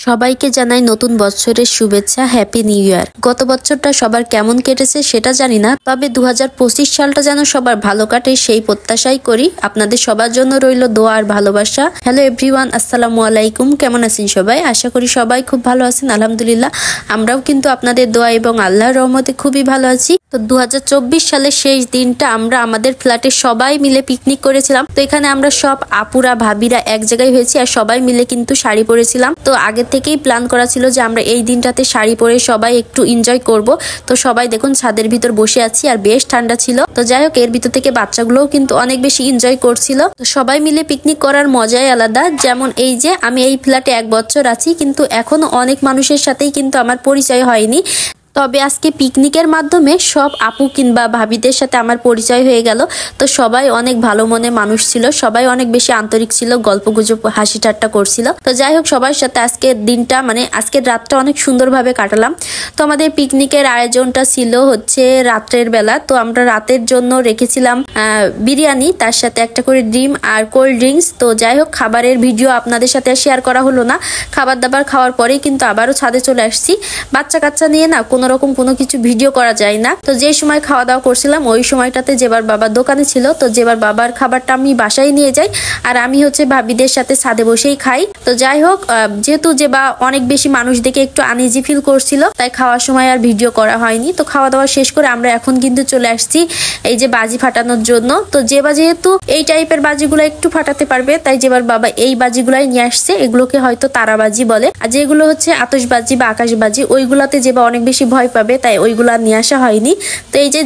সবাইকে জানাই নতুন বছরের শুভেচ্ছা, হ্যাপি নিউ ইয়ার। গত বছরটা সবার কেমন কেটেছে সেটা জানি না, তবে 2025 সালটা যেন সবার ভালো কাটে সেই প্রত্যাশাই করি। আপনাদের সবার জন্য রইল দোয়া আর ভালোবাসা। হ্যালো এভরিওয়ান, আসসালামু আলাইকুম। কেমন আছেন সবাই? আশা করি সবাই খুব ভালো আছেন। আলহামদুলিল্লাহ, আমরাও কিন্তু আপনাদের দোয়া এবং আল্লাহর রহমতে খুবই ভালো আছি। তো 2024 সালের শেষ দিনটা আমরা আমাদের ফ্ল্যাটে সবাই মিলে পিকনিক করেছিলাম। তো এখানে আমরা সব আপুরা ভাবিরা এক জায়গায় হয়েছি আর সবাই মিলে কিন্তু শাড়ি পরেছিলাম। তো আগে থেকেই প্ল্যান করা ছিল যে আমরা এই দিনটাতে শাড়ি পরে সবাই একটু এনজয় করব। তো সবাই দেখুন ছাদের ভিতর বসে আছি আর বেশ ঠান্ডা ছিল। তো যাই হোক, এর ভিতর থেকে বাচ্চাগুলোও কিন্তু অনেক বেশি এনজয় করছিল। তো সবাই মিলে পিকনিক করার মজাই আলাদা। যেমন এই যে আমি এই ফ্ল্যাটে 1 বছর আছি, কিন্তু এখনো অনেক মানুষের সাথেই কিন্তু আমার পরিচয় হয়নি। তবে আজকে পিকনিকের মাধ্যমে সব আপু কিংবা ভাবিদের সাথে আমার পরিচয় হয়ে গেল। তো সবাই অনেক ভালো মনে মানুষ ছিল, সবাই অনেক বেশি আন্তরিক ছিল, গল্পগুজব হাসি ঠাট্টা করছিল। তো যাই হোক, সবার সাথে আজকের দিনটা আজকের রাতটা অনেক সুন্দরভাবে কাটালাম। তো আমাদের পিকনিকের আয়োজনটা ছিল হচ্ছে রাত্রের বেলা। তো আমরা রাতের জন্য রেখেছিলাম বিরিয়ানি, তার সাথে একটা করে ডিম আর কোল্ড ড্রিঙ্কস। তো যাই হোক, খাবারের ভিডিও আপনাদের সাথে শেয়ার করা হলো না। খাবার দাবার খাওয়ার পরেই কিন্তু আবারও ছাদে চলে আসছি। বাচ্চা কাচ্চা নিয়ে না রকম কোনো কিছু ভিডিও করা যায় না। তো যে সময় খাওয়া দাওয়া করছিলাম ওই সময়টাতে জেবার বাবার দোকানে ছিল। তো জেবার বাবার খাবারটা আমি বাসায় নিয়ে যাই আর আমি হচ্ছে ভাবিদের সাথে ছাদে বসেই খাই। তো যাই হোক, যেহেতু জেবা অনেক বেশি মানুষ দেখে একটু আনইজি ফিল করছিল, তাই খাওয়ার সময় আর ভিডিও করা হয়নি। তো খাওয়া দাওয়া শেষ করে আমরা এখন কিন্তু চলে আসছি এই যে বাজি ফাটানোর জন্য। তো জেবা যেহেতু এই টাইপের বাজিগুলো একটু ফাটাতে পারবে, তাই জেবার বাবা এই বাজিগুলাই নিয়ে আসছে। এগুলোকে হয়তো তারাবাজি বলে, আর যেগুলো হচ্ছে আতশবাজি বা আকাশবাজি ওইগুলাতে জেবা অনেক বেশি ভয় পাবে, তাই ওইগুলা নিয়ে আসা হয়নি। তো এই যে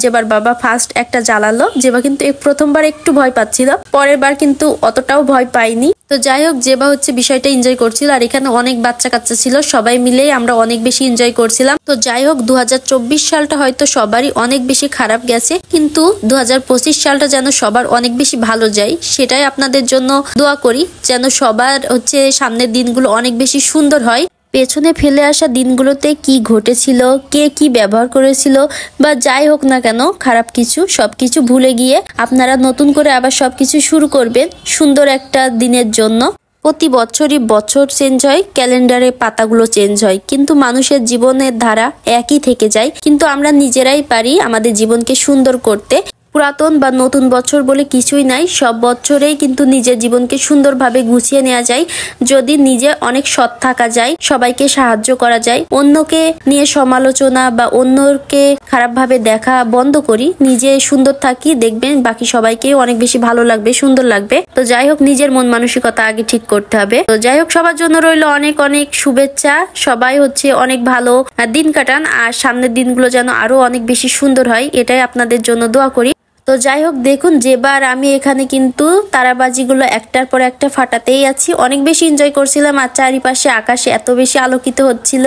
জেবার বাবা ফার্স্ট একটা জ্বালালো। জেবা কিন্তু প্রথমবার একটু ভয় পাচ্ছিল, পরের বার কিন্তু অতটাও ভয় পাইনি। তো যাই হোক, জেবা হচ্ছে বিষয়টা এনজয় করছিল আর এখানে অনেক বাচ্চা কাচ্চা ছিল, সবাই মিলেই আমরা অনেক বেশি এনজয় করছিলাম। তো যাই হোক, 2024 সালটা হয়তো সবারই অনেক বেশি খারাপ গেছে, কিন্তু 2025 সালটা যেন সবার অনেক বেশি ভালো যায় সেটাই আপনাদের জন্য দোয়া করি, যেন সবার হচ্ছে সামনের দিনগুলো অনেক বেশি সুন্দর হয়। পেছনে ফেলে আসা দিনগুলোতে কি ঘটেছিল, কে কি ব্যবহার করেছিল বা যাই হোক না কেন খারাপ কিছু, সবকিছু ভুলে গিয়ে আপনারা নতুন করে আবার সবকিছু শুরু করবেন সুন্দর একটা দিনের জন্য। প্রতি বছরই বছর চেঞ্জ হয়, ক্যালেন্ডারে পাতাগুলো চেঞ্জ হয়, কিন্তু মানুষের জীবনের ধারা একই থেকে যায়। কিন্তু আমরা নিজেরাই পারি আমাদের জীবনকে সুন্দর করতে। পুরাতন বা নতুন বছর বলে কিছুই নাই, সব বছরেই কিন্তু নিজের জীবনকে সুন্দরভাবে গুছিয়ে নেওয়া যায় যদি নিজে অনেক সৎ থাকা যায়, সবাইকে সাহায্য করা যায়, অন্যকে নিয়ে সমালোচনা বা অন্যকে খারাপভাবে দেখা বন্ধ করি, নিজে সুন্দর থাকি, দেখবেন বাকি সবাইকেও অনেক বেশি ভালো লাগবে, সুন্দর লাগবে। তো যাই হোক, নিজের মন মানসিকতা আগে ঠিক করতে হবে। তো যাই হোক, সবার জন্য রইল অনেক অনেক শুভেচ্ছা। সবাই হচ্ছে অনেক ভালো দিন কাটান আর সামনের দিনগুলো যেন আরো অনেক বেশি সুন্দর হয়, এটাই আপনাদের জন্য দোয়া করি। তো যাই হোক, দেখুন যেবার আমি এখানে কিন্তু তারাবাজিগুলো একটার পর একটা ফাটাতেই আছি, অনেক বেশি এনজয় করছিলাম। আর চারিপাশে আকাশে এত বেশি আলোকিত হচ্ছিল,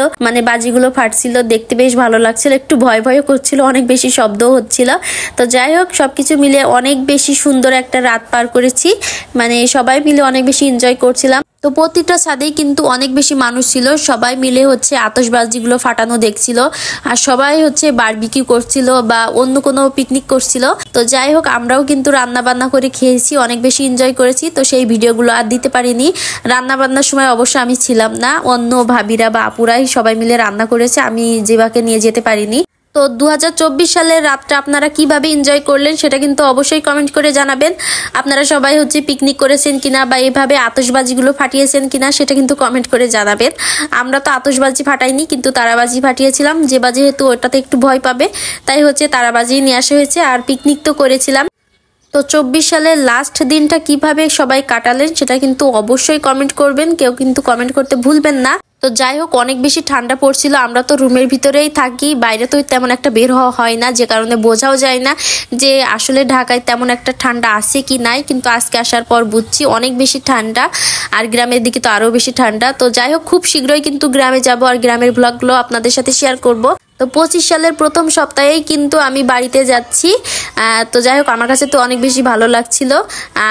বাজিগুলো ফাটছিল, দেখতে বেশ ভালো লাগছিল, একটু ভয় ভয়ও করছিল, অনেক বেশি শব্দও হচ্ছিল। তো যাই হোক, সবকিছু মিলে অনেক বেশি সুন্দর একটা রাত পার করেছি, সবাই মিলে অনেক বেশি এনজয় করছিলাম। তো প্রতিটা ছাদেই কিন্তু অনেক বেশি মানুষ ছিল, সবাই মিলে হচ্ছে আতশবাজিগুলো ফাটানো দেখছিল আর সবাই হচ্ছে বারবিকিউ করছিল বা অন্য কোনো পিকনিক করছিল। তো যাই হোক, আমরাও কিন্তু রান্না বান্না করে খেয়েছি, অনেক বেশি এনজয় করেছি। তো সেই ভিডিওগুলো আর দিতে পারিনি। রান্না বান্নার সময় অবশ্য আমি ছিলাম না, অন্য ভাবিরা বা আপুরাই সবাই মিলে রান্না করেছে, আমি জেবাকে নিয়ে যেতে পারিনি। তো 2024 সালের রাতটা আপনারা কিভাবে এনজয় করলেন সেটা কিন্তু অবশ্যই কমেন্ট করে জানাবেন। আপনারা সবাই হচ্ছে পিকনিক করেছেন কিনা বা এইভাবে আতশবাজিগুলো ফাটিয়েছেন কিনা সেটা কিন্তু কমেন্ট করে জানাবেন। আমরা তো আতশবাজি ফাটাইনি, কিন্তু তারাবাজি ফাটিয়েছিলাম। যেহেতু ওটাতে একটু ভয় পাবে, তাই হচ্ছে তারাবাজি নিয়ে আসা হয়েছে। আর পিকনিক তো করেছিলাম। তো 24 সালের লাস্ট দিনটা কিভাবে সবাই কাটালেন সেটা কিন্তু অবশ্যই কমেন্ট করবেন, কেউ কিন্তু কমেন্ট করতে ভুলবেন না। তো যাই হোক, অনেক বেশি ঠান্ডা পড়ছিল, আমরা তো রুমের ভিতরেই থাকি, বাইরে তো তেমন একটা বের হওয়া হয় না, যে কারণে বোঝাও যায় না যে আসলে ঢাকায় তেমন একটা ঠান্ডা আছে কি নাই। কিন্তু আজকে আসার পর বুঝছি অনেক বেশি ঠান্ডা, আর গ্রামের দিকে তো আরো বেশি ঠান্ডা। তো যাই হোক, খুব শীঘ্রই কিন্তু গ্রামে যাব আর গ্রামের ব্লগগুলো আপনাদের সাথে শেয়ার করব। তো 25 সালের প্রথম সপ্তাহেই কিন্তু আমি বাড়িতে যাচ্ছি। তো যাই হোক, আমার কাছে তো অনেক বেশি ভালো লাগছিল।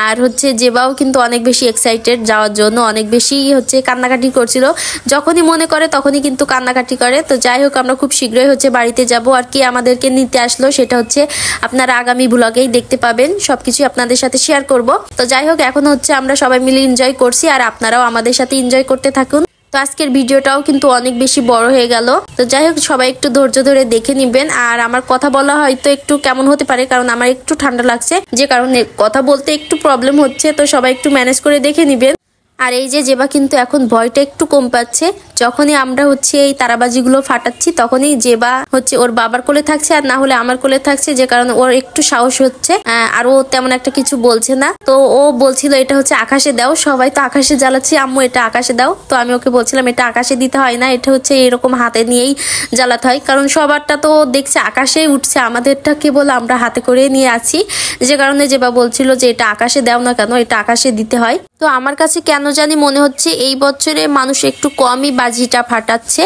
আর হচ্ছে জেবাও কিন্তু অনেক বেশি এক্সাইটেড যাওয়ার জন্য, অনেক বেশি হচ্ছে কান্নাকাটি করছিল, যখনই মনে করে তখনই কিন্তু কান্নাকাটি করে। তো যাই হোক, আমরা খুব শীঘ্রই হচ্ছে বাড়িতে যাব। আর কি আমাদেরকে নিতে আসলো সেটা হচ্ছে আপনারা আগামী ব্লগেই দেখতে পাবেন, সবকিছু আপনাদের সাথে শেয়ার করব। তো যাই হোক, এখন হচ্ছে আমরা সবাই মিলে এনজয় করছি আর আপনারাও আমাদের সাথে এনজয় করতে থাকুন। তো আজকের ভিডিওটাও কিন্তু অনেক বেশি বড় হয়ে গেল। তো যাই হোক, সবাই একটু ধৈর্য ধরে দেখে নিবেন। আর আমার কথা বলা হয়তো একটু কেমন হতে পারে, কারণ আমার একটু ঠান্ডা লাগছে, যে কারণে কথা বলতে একটু প্রবলেম হচ্ছে। তো সবাই একটু ম্যানেজ করে দেখে নিবেন। আর এই যে জেবা কিন্তু এখন ভয়টা একটু কম পাচ্ছে। যখনই আমরা হচ্ছে এই তারাবাজিগুলো ফাটাচ্ছি, তখনই জেবা হচ্ছে ওর বাবার কোলে থাকছে, আর না হলে আমার কোলে থাকছে, যে কারণে ওর একটু সাহস হচ্ছে। আর ও তেমন একটা কিছু বলছে না। তো ও বলছিল এটা হচ্ছে আকাশে দাও, সবাই তো আকাশে জ্বালাচ্ছি, আম্মু এটা আকাশে দাও। তো আমি ওকে বলছিলাম এটা আকাশে দিতে হয় না, এটা হচ্ছে এরকম হাতে নিয়েই জ্বালাতে হয়, কারণ সবারটা তো দেখছে আকাশেই উঠছে, আমাদেরটা কেবল আমরা হাতে করে নিয়ে আছি। যে কারণে জেবা বলছিল যে এটা আকাশে দাও না কেন, এটা আকাশে দিতে হয়। তো আমার কাছে কেন জানি মনে হচ্ছে এই বছরে মানুষ একটু কমই বাজিটা ফাটাচ্ছে।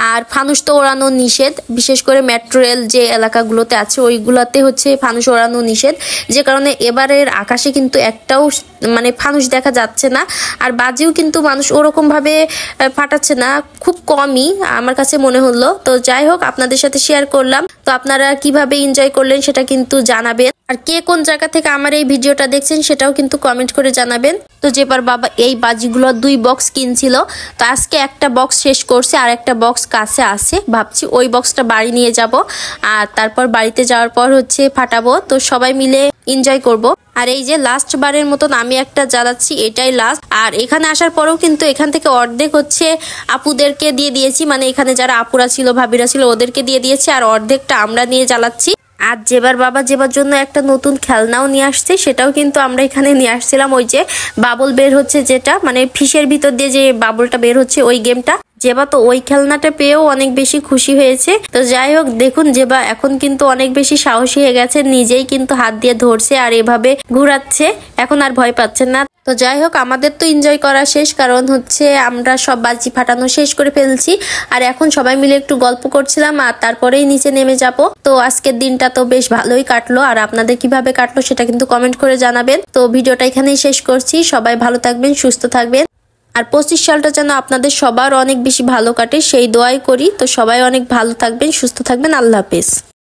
আর ফানুস তো ওড়ানো নিষেধ, বিশেষ করে মেট্রো রেল যে এলাকাগুলোতে আছে ওইগুলোতে হচ্ছে ফানুস ওড়ানো নিষেধ। যে কারণে এবারের আকাশে কিন্তু একটাও মানে ফানুস দেখা যাচ্ছে না। আর বাজিও কিন্তু মানুষ ওরকম ভাবে ফাটাচ্ছে না, খুব কমই আমার কাছে মনে হলো। তো যাই হোক, আপনাদের সাথে শেয়ার করলাম। তো আপনারা কিভাবে এনজয় করলেন সেটা কিন্তু জানাবেন। আর কে কোন জায়গা থেকে আমার এই ভিডিওটা দেখছেন সেটাও কিন্তু কমেন্ট করে জানাবেন। তো জেবার বাবা এই বাজিগুলো 2 বক্স কিনছিল। তো আজকে একটা বক্স শেষ করছে, আর একটা বক্স কাছে আছে, ভাবছি ওই বক্সটা বাড়ি নিয়ে যাব। আর তারপর বাড়িতে যাওয়ার পর হচ্ছে ফাটাবো। তো সবাই মিলে এনজয় করব। আর এই যে লাস্ট বারের মতন আমি একটা জ্বালাচ্ছি, এটাই লাস্ট। আর এখানে আসার পরেও কিন্তু এখান থেকে অর্ধেক হচ্ছে আপুদেরকে দিয়ে দিয়েছি, মানে এখানে যারা আপুরা ছিল ভাবিরা ছিল ওদেরকে দিয়ে দিয়েছি, আর অর্ধেকটা আমরা নিয়ে জ্বালাচ্ছি। আর জেবার বাবা জেবার জন্য একটা নতুন খেলনাও নিয়ে আসছে, সেটাও কিন্তু আমরা এখানে নিয়ে আসছিলাম। ওই যে বাবল বের হচ্ছে, যেটা মানে ফিশের ভিতর দিয়ে যে বাবলটা বের হচ্ছে, ওই গেমটা। জেবা তো ওই খেলনাটা পেয়েও অনেক বেশি খুশি হয়েছে। তো যাই হোক, দেখুন জেবা এখন কিন্তু অনেক বেশি সাহসী হয়ে গেছে, নিজেই কিন্তু হাত দিয়ে ধরছে আর এভাবে ঘুরাচ্ছে, এখন আর ভয় পাচ্ছে না। তো যাই হোক, আমাদের তো এনজয় করা শেষ, কারণ হচ্ছে আমরা সব বাজি ফাটানো শেষ করে ফেলছি। আর এখন সবাই মিলে একটু গল্প করছিলাম, আর তারপরেই নিচে নেমে যাব। তো আজকের দিনটা তো বেশ ভালোই কাটলো। আর আপনাদের কিভাবে কাটলো সেটা কিন্তু কমেন্ট করে জানাবেন। তো ভিডিওটা এখানেই শেষ করছি। সবাই ভালো থাকবেন, সুস্থ থাকবেন। আর 25 সালটা যেন আপনাদের সবার অনেক বেশি ভালো কাটে সেই দোয়াই করি। তো সবাই অনেক ভালো থাকবেন, সুস্থ থাকবেন। আল্লাহ হাফেজ।